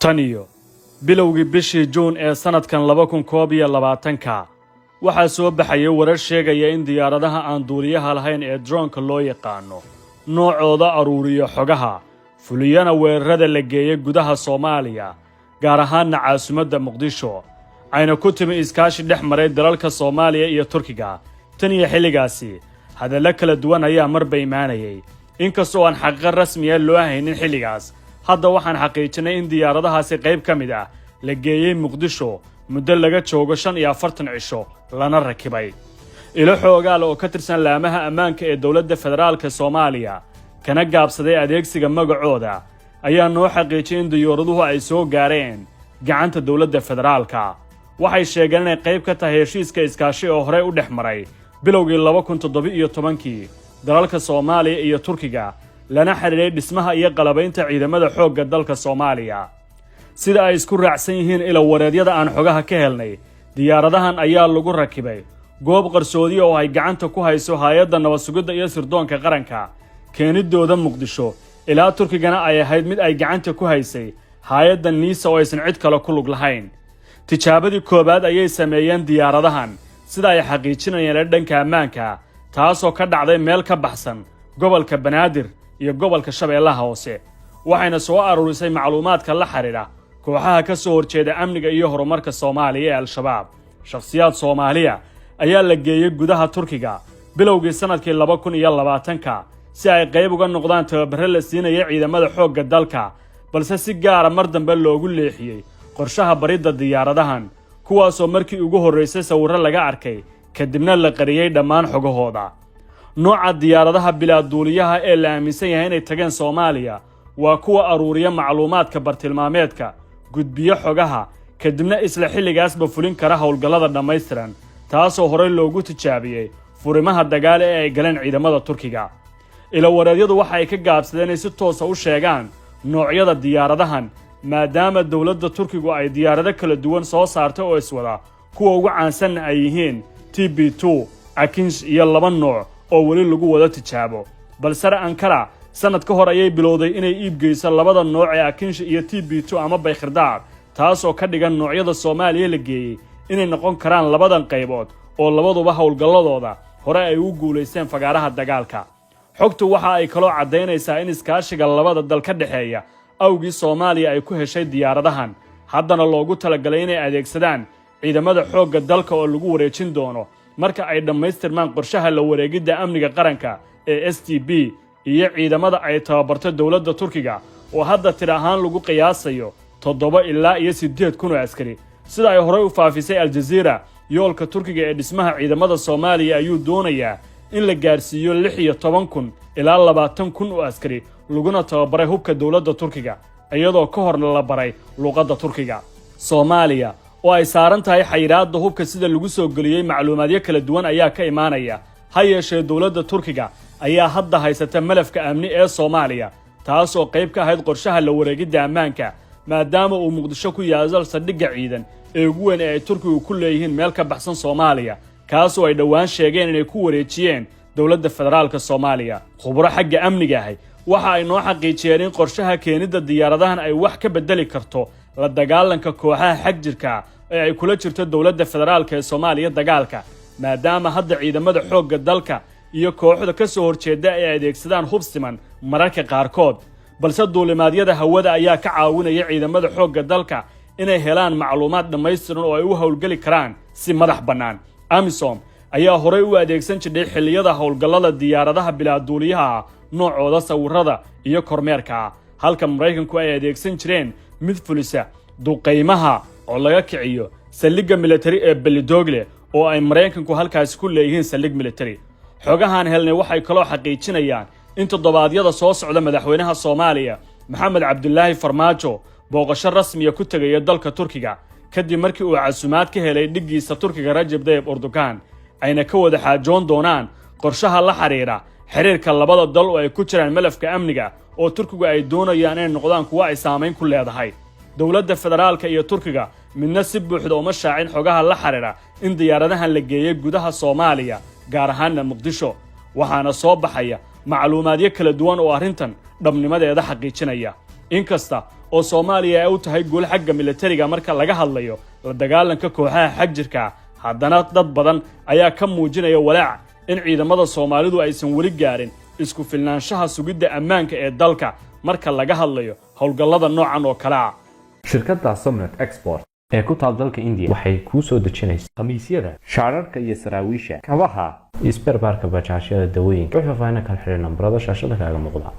taniyo bilowgii bishii Juun ee sanadkan 2021 waxaa soo baxay warar sheegaya in diyaaradaha aan duuliyaha lahayn ee drone-ka loo yaqaano noocooda aruuriyo xogaha fuliyana weerarada la geeyay gudaha Soomaaliya gaar ahaan caasimadda Muqdisho ayna ku timi iskaashi dhex maray dalalka Soomaaliya iyo Turkiga tan iyo xilligaasi hadallo kala duwan ayaa marba imaanayay inkastoo aan xaqiiqo rasmi ah loo haynin xilligaas hadda waxaan xaqiijinay in diyaaradahaasi qayb ka mid ah la geeyay Muqdisho muddo laga joogo 45 cisho lana rakibay ilo xoogaal oo ka tirsan laamaha ammaanka ee dawladda federaalka Soomaaliya kana gaabsaday adeegsiga magacooda ayaa noo xaqiijiyay in diyaaraduhu ay soo gaareen gacanta dawladda federaalka waxay sheegeen inay qayb ka tahay heshiiska iskaashi oo hore u dhex maray bilowgii 2017 dalalka Soomaaliya iyo Turkiga lana xiriiray dhismaha iyo qalabaynta ciidamada xoogga dalka Soomaaliya sida ay isku raacsan yihiin ila wareedyada aan xogaha ka helnay diyaaradahan ayaa lagu rakibay goob qarsoodi oo ay gacanta ku hayso hay'adda nabad sugidda iyo sirdoonka qaranka keenidooda Muqdisho ilaa Turkigana ay ahayd mid ay gacanta ku haysay hay'adda NISA oo aysan cid kale ku lug lahayn tijaabadii koobaad ayay sameeyeen diyaaradahan sida ay xaqiijinayeen dhanka ammaanka taasoo ka dhacday meel ka baxsan gobolka Banaadir iyo gobolka Shabeellaha Hoose waxayna soo aruurisay macluumaadka la xiriira kooxaha ka soo horjeeda amniga iyo horumarka Soomaaliya ee Al-Shabaab shakhsiyaad Soomaaliya ayaa la geeyay gudaha Turkiga bilowgii sanadkii 2020 si ay qayb uga noqdaan tababar la siinayay ciidamada xoogga dalka balse si gaar ah mar dambe loogu leexiyay qorshaha baridda diyaaradahan kuwaasoo markii ugu horeysay sawirro laga arkay kadibna la qariyay dhammaan xogahooda nooca diyaaradaha bilaa duuliyaha ee la aaminsan yahay inay tageen Soomaaliya waa kuwa aruuriya macluumaadka bartilmaameedka gudbiyo xogaha kadibna isla xilligaasba fulin kara howlgallada dhammaystiran taasoo hore loogu tijaabiyay furimaha dagaal ee ay galeen ciidamada Turkiga ila wareedyadu waxa ay ka gaabsadeen inay si toos ah u sheegaan noocyada diyaaradahan maadaama dawladda Turkigu ay diyaarado kala duwan soo saartay oo iswada kuwa ugu caansan ay yihiin TB2 Akinsh iyo laba nooc oo wali lagu wada tijaabo balse Ankara sanad ka hor ayay bilowday inay iib geyso labada nooc ee Akinsh iyo TB2 ama Baykhirdaar taasoo ka dhigan noocyada Soomaaliya la geeyay inay noqon karaan labadan qaybood oo labaduba howlgalladooda hore ay u guuleysteen fagaaraha dagaalka xogtu waxa ay kala cadeynaysaa in iskaashiga labada dal ka dhaxeeya awgii Soomaaliya ay ku heshay diyaaradahan haddana loogu talagalay inay adeegsadaan ciidamada xoogga dalka oo lagu wareejin doono marka ay dhammaystirmaan qorshaha la wareegidda amniga qaranka ee STB iyo ciidamada ay tababarto dawladda Turkiga oo hadda tir ahaan lagu qiyaasayo 7 ilaa 8 kun oo askari sida ay hore u faafisay Al Jazeera yoolka Turkiga ee dhismaha ciidamada Soomaaliya ayuu doonayaa in la gaarsiiyo 16 kun ilaa 20 kun oo askari laguna tababaray hubka dawladda Turkiga iyadoo ka horna la baray luqadda Turkiga Soomaaliya oo ay saaran tahay xayiraadda hubka sida lagu soo galiyay macluumaadyo kala duwan ayaa ka imaanaya ha yeeshee dawladda Turkiga ayaa hadda haysata malafka amni ee Soomaaliya taasoo qayb ka ahayd qorshaha la wareegidda ammaanka maadaama uu Muqdisho ku yaasal sadhiga ciidan ee ugu weyn ee ay Turkigu ku leeyihiin meel ka baxsan Soomaaliya kaasoo ay dhawaan sheegeen inay ku wareejiyeen dawladda federaalka Soomaaliya khubaro xagga amniga ah waxa ay noo xaqiijiyeen in qorshaha keenida diyaaradahan ay wax ka bedeli karto la dagaalanka kooxaha xagjirka ee ay kula jirto dawladda federaalka ee Soomaaliya dagaalka maadaama hadda ciidamada xoogga dalka iyo kooxda ka soo horjeeda ay adeegsadaan hub siman mararka qaarkood balse duulimaadyada hawada ayaa ka caawinaya ciidamada xoogga dalka inay helaan macluumaad dhammaystiran oo ay u howlgali karaan si madax bannaan AMISOM ayaa hore u adeegsan jiray xilliyada howlgallada diyaaradaha bilaa duuliyaha noocooda sawirrada iyo kormeerka halka Mareykanku ay adeegsan jireen mid fulisa duqeymaha oo laga kiciyo saldhigga military ee Belidogle oo ay Mareykanku halkaas ku leeyihiin saldhig military xogahan helnay waxay kala xaqiijinayaan in toddobaadyada soo socda madaxweynaha Soomaaliya Maxamed Cabdullaahi Farmaajo booqasho rasmi ah ku tagay dalka Turkiga kadib markii uu casuumaad ka helay dhigiisa Turkiga Rajab Tayyip Erdogan ayna ka wada xaajoon doonaan qorshaha la xiriira xiriirka labada dal oo ay ku jiraan malafka amniga oo Turkigu ay doonayaan inay noqdaan kuwa ay saameyn ku leedahay dawladda federaalka iyo Turkiga midna si buuxda uma shaacin xogaha la xiriira in diyaaradahan la geeyay gudaha Soomaaliya gaar ahaan Muqdisho waxaana soo baxaya macluumaadyo kala duwan oo arrintan dhabnimadeeda xaqiijinaya inkasta oo Soomaaliya ay u tahay guul xagga militariga marka laga hadlayo la dagaalanka kooxaha xagjirka haddana dad badan ayaa ka muujinaya walaac in ciidamada Soomaalidu aysan wali gaarin isku filnaanshaha sugidda ammaanka ee dalka marka laga hadlayo howlgallada noocan oo kale ah. shirkadda Somnet Export ee ku taal dalka India waxay ku soo dejinaysaa khamiisyada, shaararka iyo saraawiisha, kabaha, isberbaarka bajaajyada dawooyinka. Wuxuu faahfaahin kala xiriir nambarada shaashada kaaga muuqda.